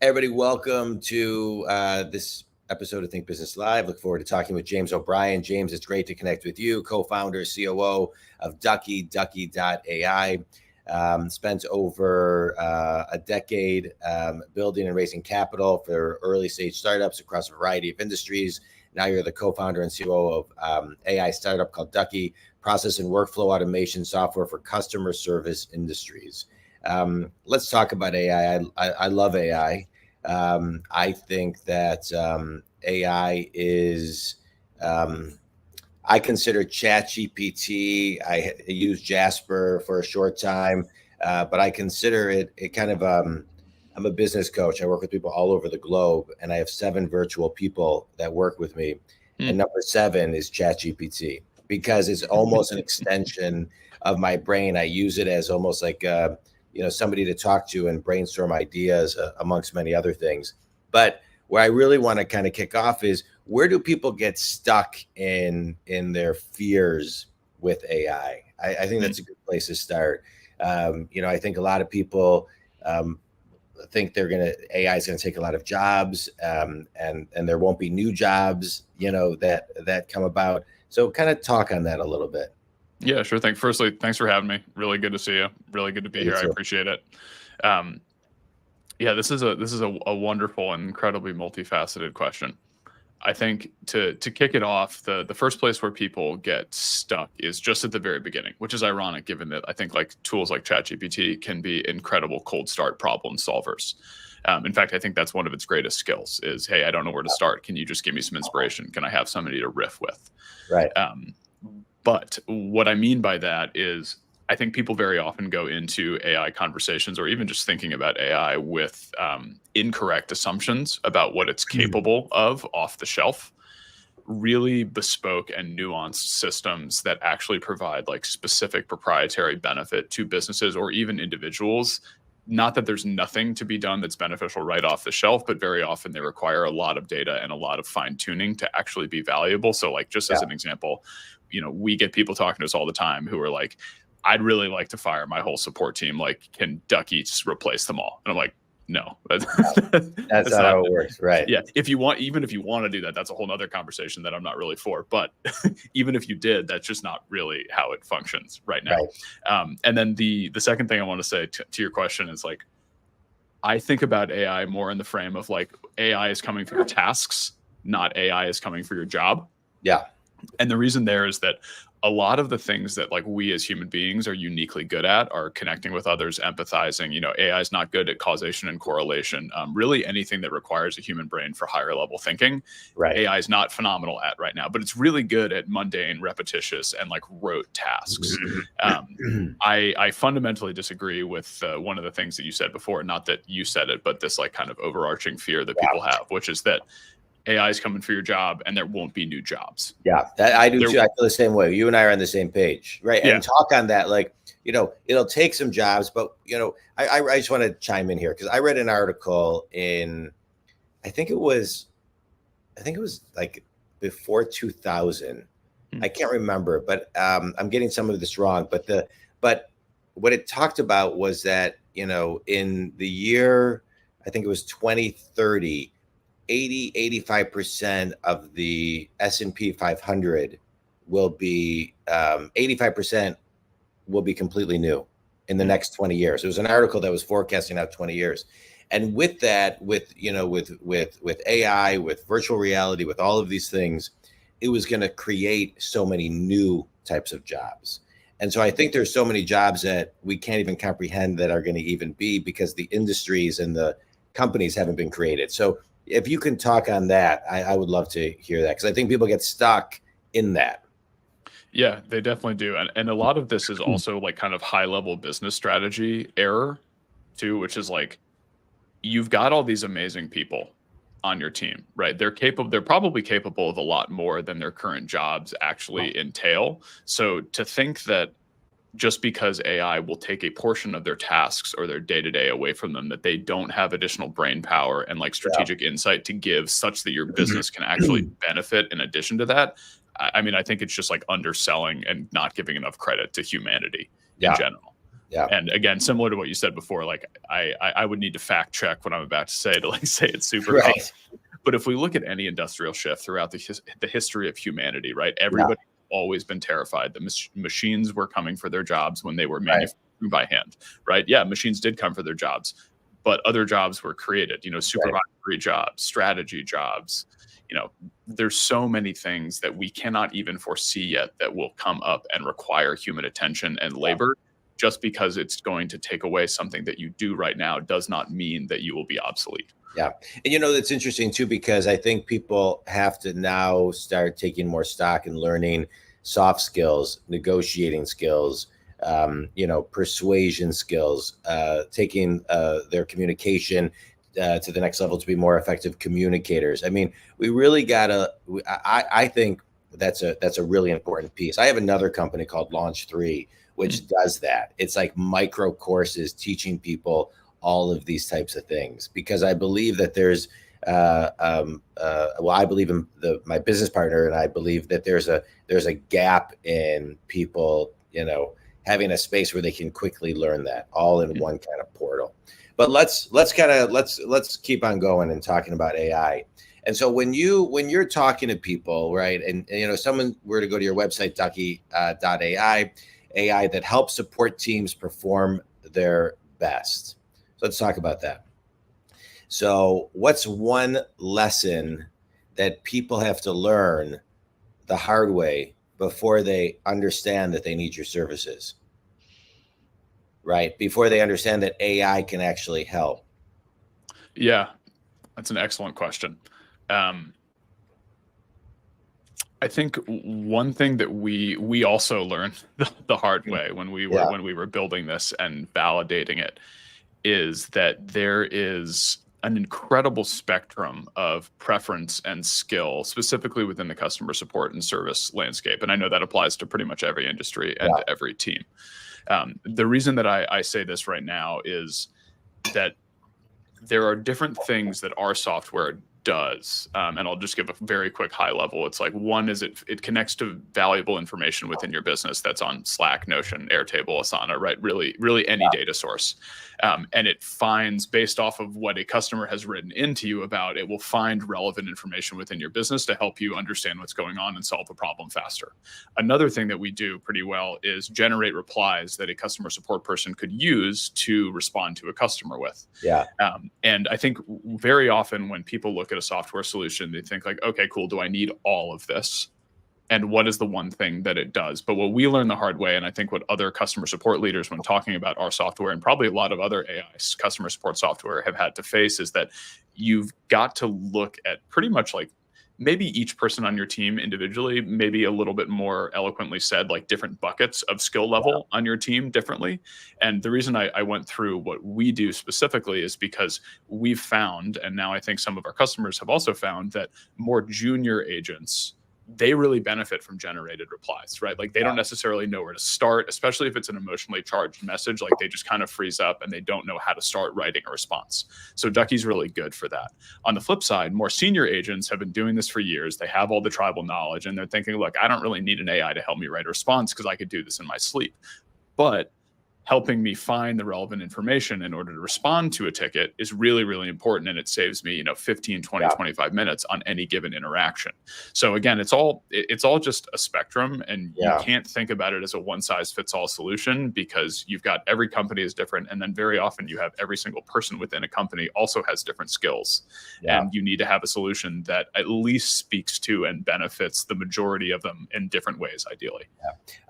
Everybody, welcome to this episode of Think Business Live. Look forward to talking with James O'Brien. James, it's great to connect with you, co-founder, COO of Ducky, Ducky.ai. Spent over a decade building and raising capital for early stage startups across a variety of industries. Now you're the co-founder and COO of AI startup called Ducky, process and workflow automation software for customer service industries. Let's talk about AI. I love AI. I think that AI is, I consider ChatGPT. I used Jasper for a short time, but I consider it kind of, I'm a business coach. I work with people all over the globe, and I have 7 virtual people that work with me. And number 7 is ChatGPT, because it's almost an extension of my brain. I use it as almost like somebody to talk to and brainstorm ideas amongst many other things. But where I really want to kind of kick off is, where do people get stuck in their fears with AI? I think that's a good place to start. I think a lot of people think AI is gonna take a lot of jobs, and there won't be new jobs, that come about. So kind of talk on that a little bit. Yeah, sure thing. Firstly, thanks for having me. Really good to see you. Really good to be here. I appreciate it. This is a wonderful and incredibly multifaceted question. I think to kick it off, the first place where people get stuck is just at the very beginning, which is ironic given that I think like tools like ChatGPT can be incredible cold start problem solvers. In fact, I think that's one of its greatest skills is, hey, I don't know where to start. Can you just give me some inspiration? Can I have somebody to riff with? Right. But what I mean by that is, I think people very often go into AI conversations or even just thinking about AI with incorrect assumptions about what it's capable of off the shelf. Really bespoke and nuanced systems that actually provide like specific proprietary benefit to businesses or even individuals. Not that there's nothing to be done that's beneficial right off the shelf, but very often they require a lot of data and a lot of fine tuning to actually be valuable. So like, just as an example, we get people talking to us all the time who are like, I'd really like to fire my whole support team. Like, can Ducky just replace them all? And I'm like, no, that's not how it works. Right. Yeah. Even if you want to do that, that's a whole nother conversation that I'm not really for. But even if you did, that's just not really how it functions right now. Right. And then the second thing I want to say to your question is, like, I think about AI more in the frame of like, AI is coming for your tasks, not AI is coming for your job. Yeah. And the reason there is that a lot of the things that like we as human beings are uniquely good at are connecting with others, empathizing. AI is not good at causation and correlation. Really anything that requires a human brain for higher level thinking, right, AI is not phenomenal at right now, but it's really good at mundane, repetitious, and like rote tasks. I fundamentally disagree with one of the things that you said before, not that you said it, but this like kind of overarching fear that people have, which is that AI is coming for your job and there won't be new jobs. Yeah, I do too. I feel the same way. You and I are on the same page, right? Yeah. And talk on that, like, it'll take some jobs, but I just want to chime in here because I read an article in, I think it was like before 2000. I can't remember, but I'm getting some of this wrong. But what it talked about was that, in the year, I think it was 2030, 85% of the S&P 500 will be 85% will be completely new in the next 20 years. It was an article that was forecasting out 20 years. And with that, with AI, with virtual reality, with all of these things, it was going to create so many new types of jobs. And so I think there's so many jobs that we can't even comprehend that are going to even be, because the industries and the companies haven't been created. So if you can talk on that, I would love to hear that, because I think people get stuck in that. Yeah, they definitely do. And a lot of this is also like kind of high level business strategy error too, which is like, you've got all these amazing people on your team, right? They're probably capable of a lot more than their current jobs actually entail. So to think that just because AI will take a portion of their tasks or their day-to-day away from them, that they don't have additional brain power and like strategic insight to give, such that your business can actually benefit in addition to that. I mean, I think it's just like underselling and not giving enough credit to humanity in general. Yeah. And again, similar to what you said before, like I would need to fact check what I'm about to say to like say it's super common. Right. But if we look at any industrial shift throughout the history of humanity, right? Yeah. Everybody always been terrified that machines were coming for their jobs when they were Right. manufactured by hand, right? Yeah, machines did come for their jobs, but other jobs were created, you know, supervisory jobs, strategy jobs. You know, there's so many things that we cannot even foresee yet that will come up and require human attention and labor. Just because it's going to take away something that you do right now does not mean that you will be obsolete. Yeah. And you know, that's interesting too, because I think people have to now start taking more stock and learning soft skills, negotiating skills, you know, persuasion skills, taking their communication to the next level to be more effective communicators. I mean, we really gotta. I think that's a really important piece. I have another company called Launch 3, which does that. It's like micro courses teaching people all of these types of things, because I believe that there's well, I believe in my business partner, and I believe that there's a gap in people, you know, having a space where they can quickly learn that all in one kind of portal. But let's keep on going and talking about AI. And so when you're talking to people, right, and you know, someone were to go to your website, Ducky.ai, AI that helps support teams perform their best. So let's talk about that. So what's one lesson that people have to learn the hard way before they understand that they need your services? Right? Before they understand that AI can actually help. Yeah, that's an excellent question. I think one thing that we also learned the hard way when we were building this and validating it is that there is an incredible spectrum of preference and skill, specifically within the customer support and service landscape. And I know that applies to pretty much every industry and every team. The reason that I say this right now is that there are different things that our software does. And I'll just give a very quick high level. It's like, one is it connects to valuable information within your business that's on Slack, Notion, Airtable, Asana, right? Really any data source. And it finds, based off of what a customer has written into you about, it will find relevant information within your business to help you understand what's going on and solve a problem faster. Another thing that we do pretty well is generate replies that a customer support person could use to respond to a customer with. Yeah. And I think very often when people look at a software solution, they think like, okay, cool. Do I need all of this? And what is the one thing that it does? But what we learned the hard way, and I think what other customer support leaders, when talking about our software, and probably a lot of other AI customer support software, have had to face, is that you've got to look at pretty much like maybe each person on your team individually, maybe a little bit more eloquently said, like different buckets of skill level on your team differently. And the reason I went through what we do specifically is because we've found, and now I think some of our customers have also found, that more junior agents, they really benefit from generated replies, right? Like they don't necessarily know where to start, especially if it's an emotionally charged message. Like they just kind of freeze up and they don't know how to start writing a response. So Ducky's really good for that. On the flip side, more senior agents have been doing this for years. They have all the tribal knowledge and they're thinking, look, I don't really need an AI to help me write a response because I could do this in my sleep. But helping me find the relevant information in order to respond to a ticket is really important. And it saves me, 15, 20, 25 minutes on any given interaction. So again, it's all just a spectrum, and you can't think about it as a one size fits all solution, because you've got every company is different. And then very often you have every single person within a company also has different skills. And you need to have a solution that at least speaks to and benefits the majority of them in different ways, ideally.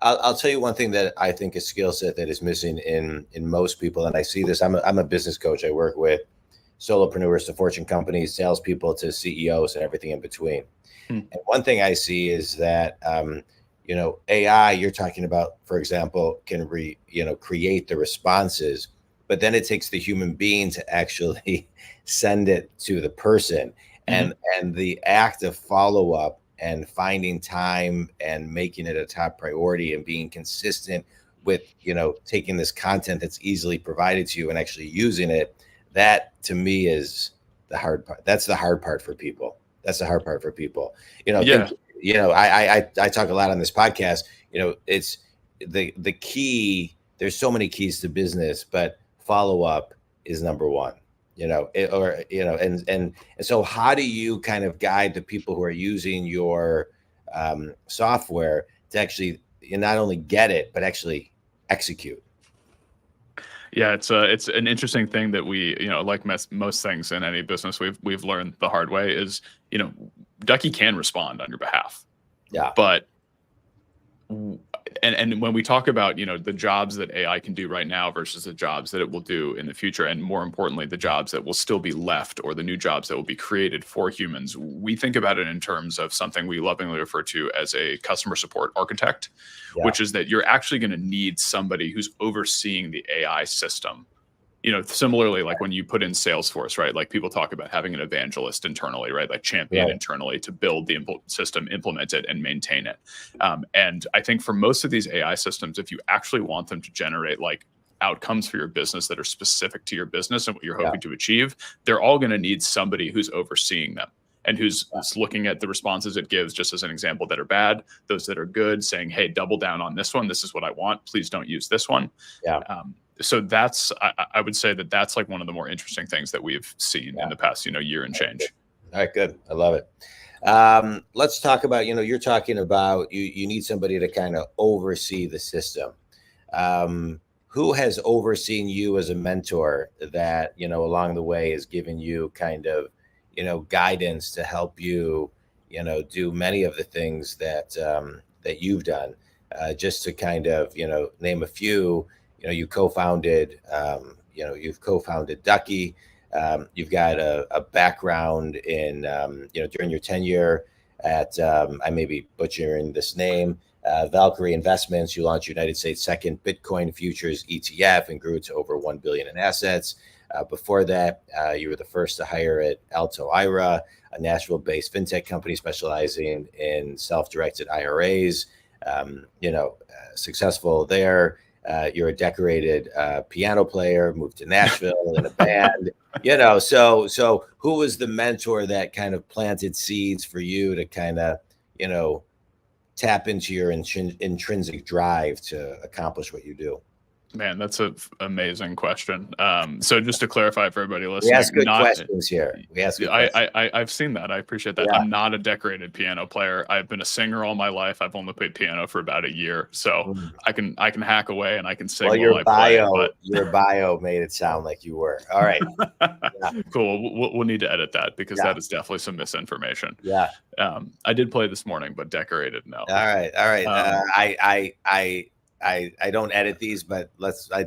I'll tell you one thing that I think a skill set that is missing in most people, and I see this. I'm a business coach. I work with solopreneurs to Fortune companies, salespeople to CEOs, and everything in between. And one thing I see is that AI, you're talking about, for example, can create the responses, but then it takes the human being to actually send it to the person, and the act of follow up and finding time and making it a top priority and being consistent with, taking this content that's easily provided to you and actually using it. That to me is the hard part. That's the hard part for people. I talk a lot on this podcast. It's the key there's so many keys to business, but follow up is number one. And so how do you kind of guide the people who are using your software to actually not only get it but actually execute? Yeah, it's an interesting thing that we, like most things in any business, we've learned the hard way is, Ducky can respond on your behalf. Yeah. But and when we talk about, the jobs that AI can do right now versus the jobs that it will do in the future, and more importantly, the jobs that will still be left or the new jobs that will be created for humans, we think about it in terms of something we lovingly refer to as a customer support architect, which is that you're actually going to need somebody who's overseeing the AI system. Similarly, like when you put in Salesforce, right? Like people talk about having an evangelist internally, right? Like champion internally to build the system, implement it, and maintain it. And I think for most of these AI systems, if you actually want them to generate like outcomes for your business that are specific to your business and what you're hoping to achieve, they're all going to need somebody who's overseeing them and who's looking at the responses it gives, just as an example, that are bad, those that are good, saying, hey, double down on this one. This is what I want. Please don't use this one. So I would say that's like one of the more interesting things that we've seen in the past, year and change. All right, good. I love it. Let's talk about, you're talking about you need somebody to kind of oversee the system. Who has overseen you as a mentor that, along the way has given you kind of, guidance to help you, do many of the things that you've done? Just to kind of, name a few. You've co-founded Ducky. You've got a background in, during your tenure at, I may be butchering this name, Valkyrie Investments. You launched United States' second Bitcoin futures ETF and grew to over $1 billion in assets. Before that, you were the first to hire at Alto IRA, a Nashville-based fintech company specializing in self-directed IRAs. Successful there. You're a decorated piano player, moved to Nashville in a band, so who was the mentor that kind of planted seeds for you to kind of, tap into your intrinsic drive to accomplish what you do? Man, that's an amazing question. So just to clarify for everybody listening, we ask good questions here. I've seen that. I appreciate that. Yeah. I'm not a decorated piano player. I've been a singer all my life. I've only played piano for about a year, so I can hack away and I can sing while I play. Your bio made it sound like you were. All right. Cool. We'll need to edit that because that is definitely some misinformation. Yeah. I did play this morning, but decorated, no. All right. I don't edit these, but I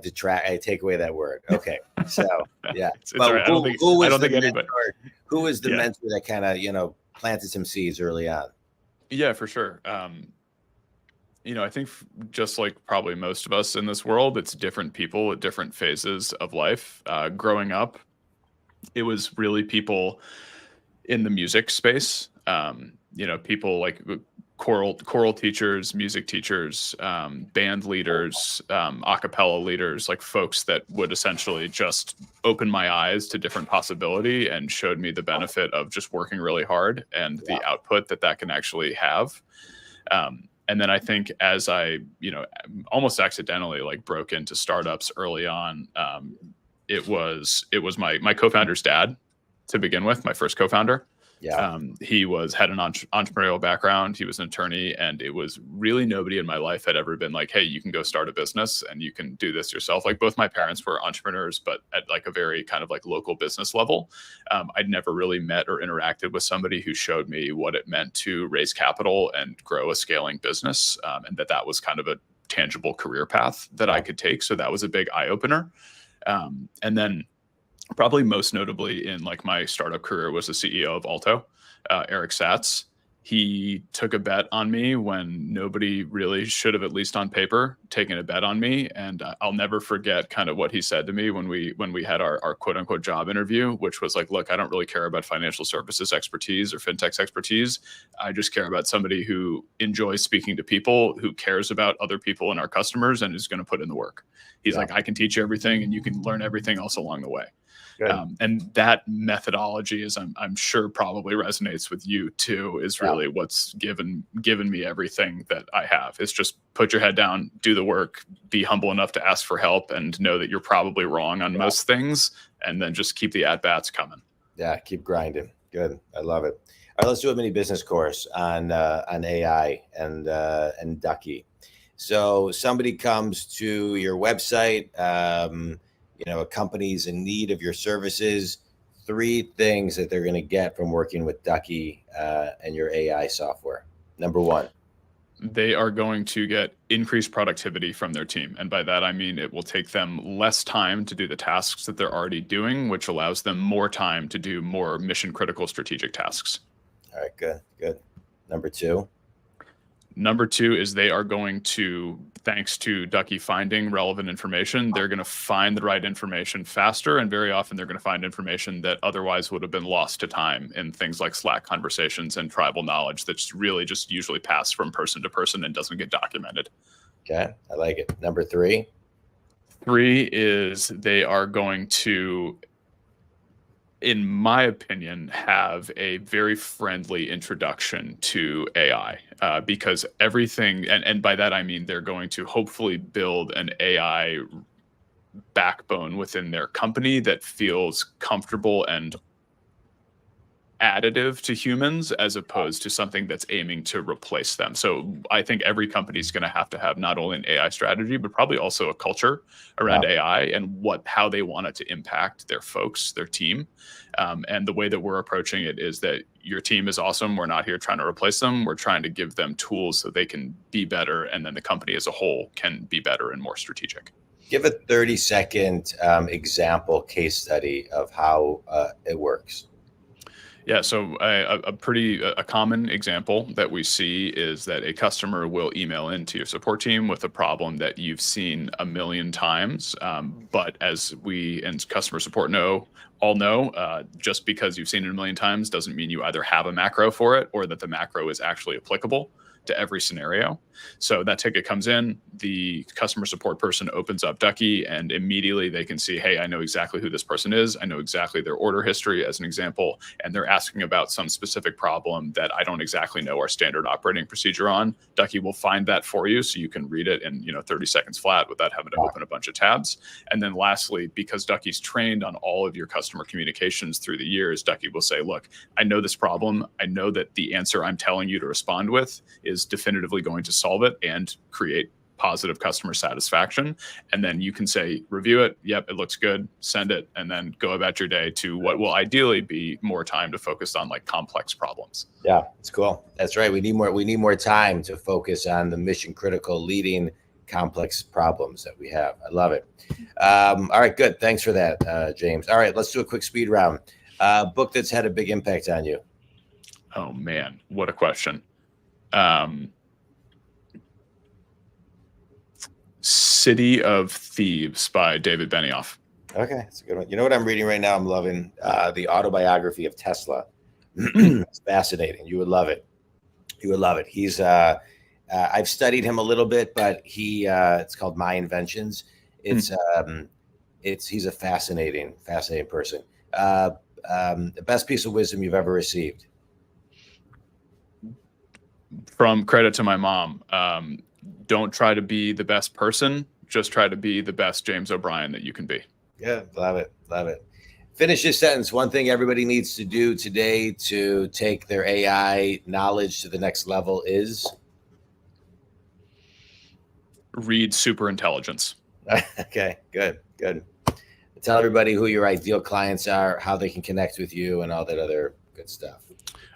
take away that word. Okay. So yeah. It's all right. Who was the mentor that kind of, planted some seeds early on? Yeah, for sure. I think just like probably most of us in this world, it's different people at different phases of life. Growing up, it was really people in the music space. People like choral teachers, music teachers, band leaders, a cappella leaders, like folks that would essentially just open my eyes to different possibility and showed me the benefit of just working really hard and the output that can actually have. And then I think as I, almost accidentally like broke into startups early on, it was my co-founder's dad to begin with, my first co-founder. Yeah. He had an entrepreneurial background. He was an attorney, and it was really nobody in my life had ever been like, hey, you can go start a business and you can do this yourself. Like both my parents were entrepreneurs, but at like a very kind of like local business level. I'd never really met or interacted with somebody who showed me what it meant to raise capital and grow a scaling business. And that was kind of a tangible career path that I could take. So that was a big eye opener. And then probably most notably in like my startup career was the CEO of Alto, Eric Satz. He took a bet on me when nobody really should have, at least on paper, taken a bet on me. And I'll never forget kind of what he said to me when we had our quote unquote job interview, which was like, look, I don't really care about financial services expertise or fintech's expertise. I just care about somebody who enjoys speaking to people, who cares about other people and our customers, and is going to put in the work. He's like, I can teach you everything and you can learn everything else along the way. And that methodology, is I'm sure probably resonates with you too, is really what's given me everything that I have. Is just put your head down, do the work, be humble enough to ask for help, and know that you're probably wrong on most things, and then just keep the at-bats coming. Yeah, keep grinding. Good. I love it. All right, let's do a mini business course on AI and Ducky. So somebody comes to your website, a company's in need of your services. 3 things that they're going to get from working with Ducky and your AI software. Number 1. They are going to get increased productivity from their team. And by that, I mean it will take them less time to do the tasks that they're already doing, which allows them more time to do more mission critical strategic tasks. All right, good. Number 2. Number 2 is they are going to, thanks to Ducky finding relevant information, they're going to find the right information faster. And very often they're going to find information that otherwise would have been lost to time in things like Slack conversations and tribal knowledge that's really just usually passed from person to person and doesn't get documented. Okay, I like it. Number 3. 3 is they are going to, in my opinion, have a very friendly introduction to AI because everything, and by that I mean they're going to hopefully build an AI backbone within their company that feels comfortable and additive to humans as opposed to something that's aiming to replace them. So I think every company is going to have not only an AI strategy, but probably also a culture around AI and how they want it to impact their folks, their team. And the way that we're approaching it is that your team is awesome. We're not here trying to replace them. We're trying to give them tools so they can be better. And then the company as a whole can be better and more strategic. Give a 30-second example case study of how it works. Yeah, so a common example that we see is that a customer will email into your support team with a problem that you've seen a million times. But as we and customer support all know, just because you've seen it a million times doesn't mean you either have a macro for it or that the macro is actually applicable to every scenario. So that ticket comes in, the customer support person opens up Ducky, and immediately they can see, hey, I know exactly who this person is. I know exactly their order history as an example, and they're asking about some specific problem that I don't exactly know our standard operating procedure on. Ducky will find that for you so you can read it in 30 seconds flat without having to open a bunch of tabs. And then lastly, because Ducky's trained on all of your customer communications through the years, Ducky will say, look, I know this problem. I know that the answer I'm telling you to respond with is definitively going to solve it and create positive customer satisfaction. And then you can say, review it. Yep, it looks good. Send it. And then go about your day to what will ideally be more time to focus on like complex problems. Yeah, it's cool. That's right. We need more time to focus on the mission critical leading complex problems that we have. I love it. All right, good. Thanks for that, James. All right, let's do a quick speed round. Book that's had a big impact on you. Oh man, what a question. City of Thieves by David Benioff. Okay, that's a good one. You know what I'm reading right now? I'm loving the autobiography of Tesla. It's fascinating. You would love it. You would love it. He's I've studied him a little bit, but it's called My Inventions. He's a fascinating person. The best piece of wisdom you've ever received? From credit to my mom. Don't try to be the best person. Just try to be the best James O'Brien that you can be. Yeah, love it. Love it. Finish this sentence. One thing everybody needs to do today to take their AI knowledge to the next level is? Read Super Intelligence. Okay, good. Tell everybody who your ideal clients are, how they can connect with you, and all that other good stuff.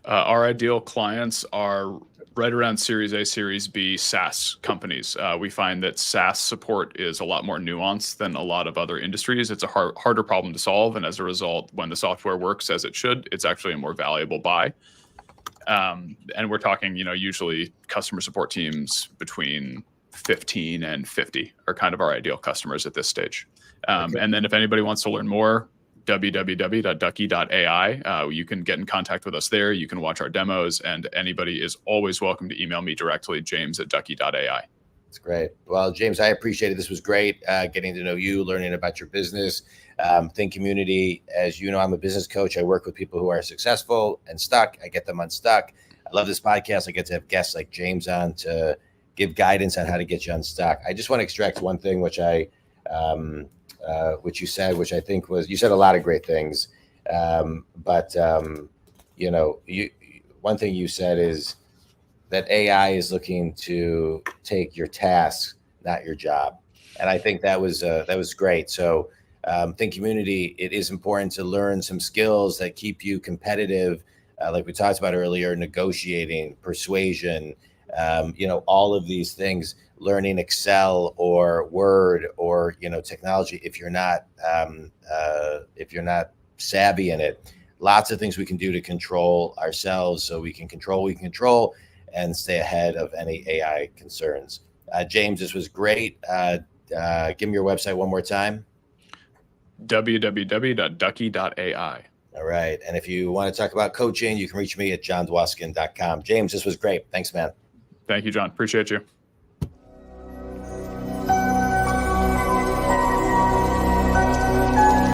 Our ideal clients are right around Series A, Series B SaaS companies. We find that SaaS support is a lot more nuanced than a lot of other industries. It's a harder problem to solve. And as a result, when the software works as it should, it's actually a more valuable buy. And we're talking, usually customer support teams between 15 and 50 are kind of our ideal customers at this stage. Okay. And then if anybody wants to learn more, www.ducky.ai. You can get in contact with us there. You can watch our demos, and anybody is always welcome to email me directly, james@ducky.ai. That's great. Well, James, I appreciate it. This was great getting to know you, learning about your business. Think Community, as you know, I'm a business coach. I work with people who are successful and stuck. I get them unstuck. I love this podcast. I get to have guests like James on to give guidance on how to get you unstuck. I just want to extract one thing, which you said, which I think was, you said a lot of great things. One thing you said is that AI is looking to take your tasks, not your job. And I think that was great. So Think Community, it is important to learn some skills that keep you competitive, like we talked about earlier, negotiating, persuasion, all of these things, learning Excel or Word or, technology. If you're not savvy in it, lots of things we can do to control ourselves so we can control and stay ahead of any AI concerns. James, this was great. Give me your website one more time. www.ducky.ai. All right. And if you want to talk about coaching, you can reach me at johndwoskin.com. James, this was great. Thanks, man. Thank you, John. Appreciate you.